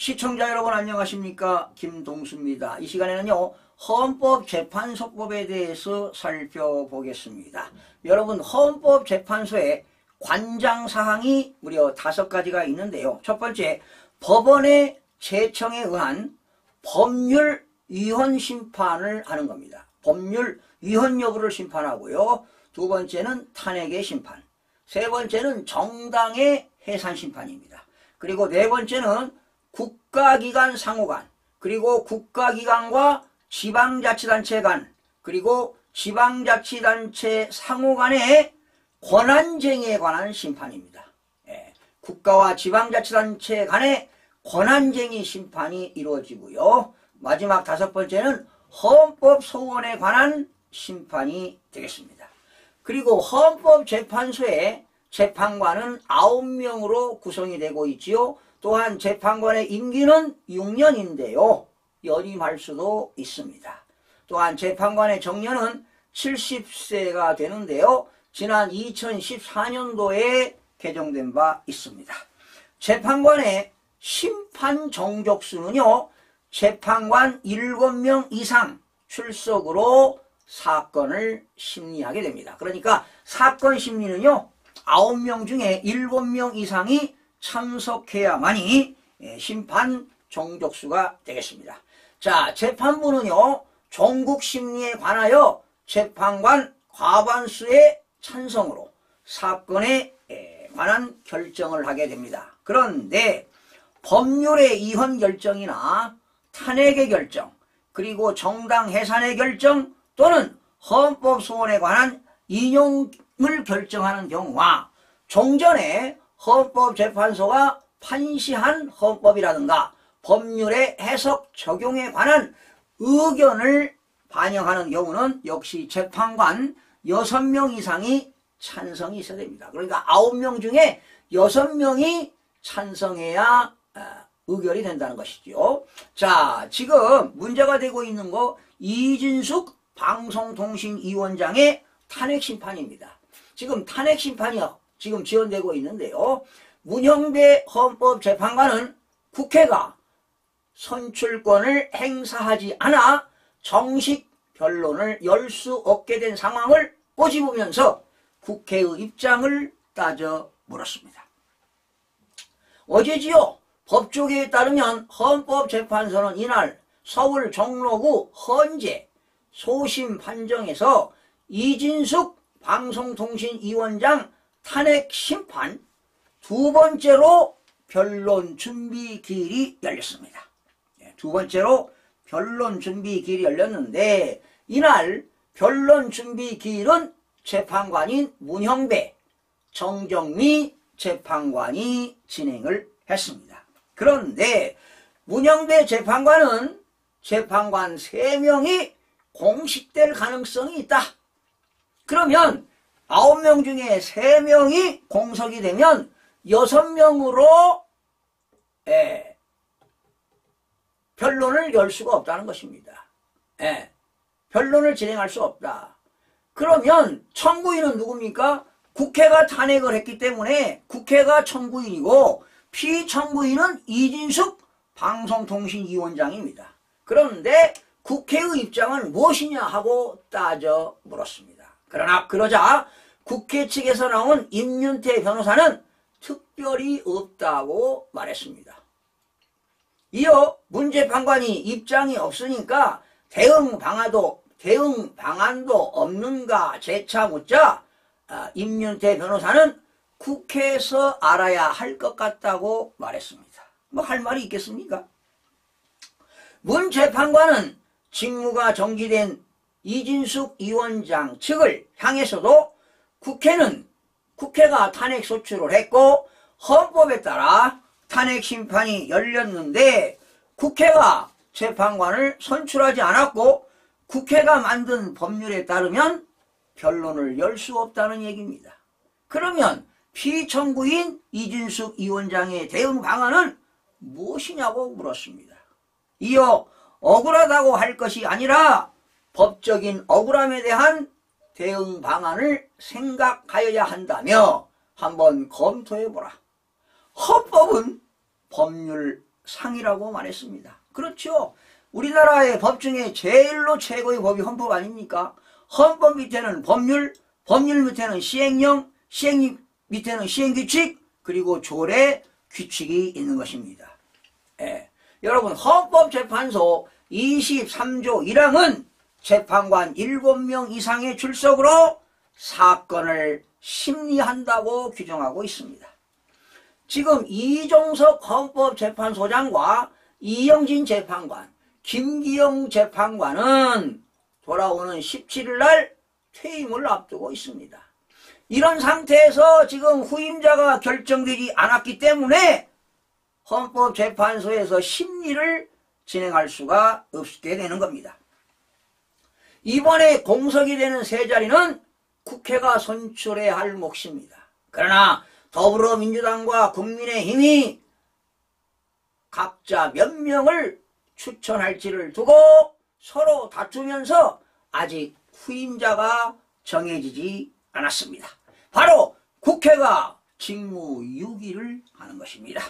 시청자 여러분 안녕하십니까? 김동수입니다. 이 시간에는요 헌법재판소법에 대해서 살펴보겠습니다. 여러분 헌법재판소에 관장사항이 무려 5가지가 있는데요. 첫 번째, 법원의 제청에 의한 법률 위헌 심판을 하는 겁니다. 법률 위헌 여부를 심판하고요. 두 번째는 탄핵의 심판, 세 번째는 정당의 해산 심판입니다. 그리고 네 번째는 국가기관 상호간, 그리고 국가기관과 지방자치단체 간, 그리고 지방자치단체 상호간의 권한쟁의에 관한 심판입니다. 국가와 지방자치단체 간의 권한쟁의 심판이 이루어지고요. 마지막 5번째는 헌법소원에 관한 심판이 되겠습니다. 그리고 헌법재판소의 재판관은 9명으로 구성이 되고 있지요. 또한 재판관의 임기는 6년인데요. 연임할 수도 있습니다. 또한 재판관의 정년은 70세가 되는데요. 지난 2014년도에 개정된 바 있습니다. 재판관의 심판 정족수는요. 재판관 7명 이상 출석으로 사건을 심리하게 됩니다. 그러니까 사건 심리는요. 9명 중에 7명 이상이 참석해야만이 심판 정족수가 되겠습니다. 자, 재판부는요. 종국 심리에 관하여 재판관 과반수의 찬성으로 사건에 관한 결정을 하게 됩니다. 그런데 법률의 위헌 결정이나 탄핵의 결정, 그리고 정당 해산의 결정 또는 헌법소원에 관한 인용을 결정하는 경우와 종전에 헌법재판소가 판시한 헌법이라든가 법률의 해석 적용에 관한 의견을 반영하는 경우는 역시 재판관 6명 이상이 찬성이 있어야 됩니다. 그러니까 9명 중에 6명이 찬성해야 의결이 된다는 것이죠. 자, 지금 문제가 되고 있는 거 이진숙 방송통신위원장의 탄핵심판입니다. 지금 탄핵심판이 지금 지연되고 있는데요. 문형배 헌법재판관은 국회가 선출권을 행사하지 않아 정식 변론을 열 수 없게 된 상황을 꼬집으면서 국회의 입장을 따져 물었습니다. 어제지요. 법조계에 따르면 헌법재판소는 이날 서울 종로구 헌재 소심 판정에서 이진숙 방송통신위원장 탄핵 심판 2번째로 변론 준비 기일이 열렸습니다. 2번째로 변론 준비 기일이 열렸는데 이날 변론 준비 기일은 재판관인 문형배, 정정미 재판관이 진행을 했습니다. 그런데 문형배 재판관은 재판관 3명이 공식될 가능성이 있다. 그러면 9명 중에 3명이 공석이 되면 6명으로 변론을 열 수가 없다는 것입니다. 변론을 진행할 수 없다. 그러면 청구인은 누굽니까? 국회가 탄핵을 했기 때문에 국회가 청구인이고 피청구인은 이진숙 방송통신위원장입니다. 그런데 국회의 입장은 무엇이냐 하고 따져 물었습니다. 그러나 그러자 국회 측에서 나온 임윤태 변호사는 특별히 없다고 말했습니다. 이어 문 재판관이 입장이 없으니까 대응 방안도 없는가 재차 묻자 임윤태 변호사는 국회에서 알아야 할 것 같다고 말했습니다. 뭐 할 말이 있겠습니까? 문 재판관은 직무가 정지된 이진숙 위원장 측을 향해서도 국회가 탄핵 소추를 했고 헌법에 따라 탄핵 심판이 열렸는데 국회가 재판관을 선출하지 않았고 국회가 만든 법률에 따르면 변론을 열 수 없다는 얘기입니다. 그러면 피청구인 이진숙 위원장의 대응 방안은 무엇이냐고 물었습니다. 이어 억울하다고 할 것이 아니라 법적인 억울함에 대한 대응 방안을 생각하여야 한다며 한번 검토해보라. 헌법은 법률 상이라고 말했습니다. 그렇죠. 우리나라의 법 중에 제일로 최고의 법이 헌법 아닙니까? 헌법 밑에는 법률, 법률 밑에는 시행령, 시행 밑에는 시행규칙, 그리고 조례, 규칙이 있는 것입니다. 예. 여러분, 헌법재판소 23조 1항은 재판관 7명 이상의 출석으로 사건을 심리한다고 규정하고 있습니다. 지금 이종석 헌법재판소장과 이영진 재판관, 김기영 재판관은 돌아오는 17일 날 퇴임을 앞두고 있습니다. 이런 상태에서 지금 후임자가 결정되지 않았기 때문에 헌법재판소에서 심리를 진행할 수가 없게 되는 겁니다. 이번에 공석이 되는 세 자리는 국회가 선출해야 할 몫입니다. 그러나 더불어민주당과 국민의힘이 각자 몇 명을 추천할지를 두고 서로 다투면서 아직 후임자가 정해지지 않았습니다. 바로 국회가 직무유기를 하는 것입니다.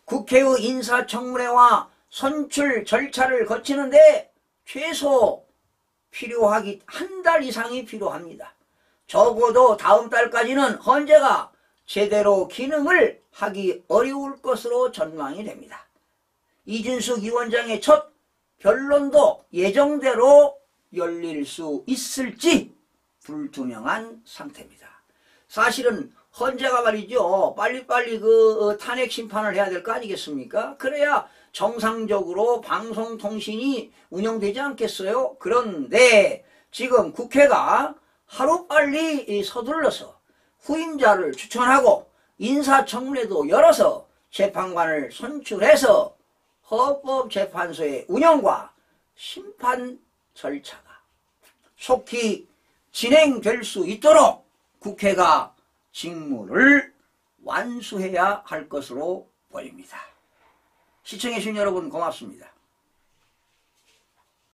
국회의 인사청문회와 선출 절차를 거치는데 최소 필요하기 한 달 이상이 필요합니다. 적어도 다음 달까지는 헌재가 제대로 기능을 하기 어려울 것으로 전망이 됩니다. 이준숙 위원장의 첫 변론도 예정대로 열릴 수 있을지 불투명한 상태입니다. 사실은 헌재가 말이죠, 빨리빨리 탄핵 심판을 해야 될 거 아니겠습니까? 그래야 정상적으로 방송통신이 운영되지 않겠어요? 그런데 지금 국회가 하루빨리 서둘러서 후임자를 추천하고 인사청문회도 열어서 재판관을 선출해서 헌법재판소의 운영과 심판 절차가 속히 진행될 수 있도록 국회가 직무를 완수해야 할 것으로 보입니다. 시청해주신 여러분 고맙습니다.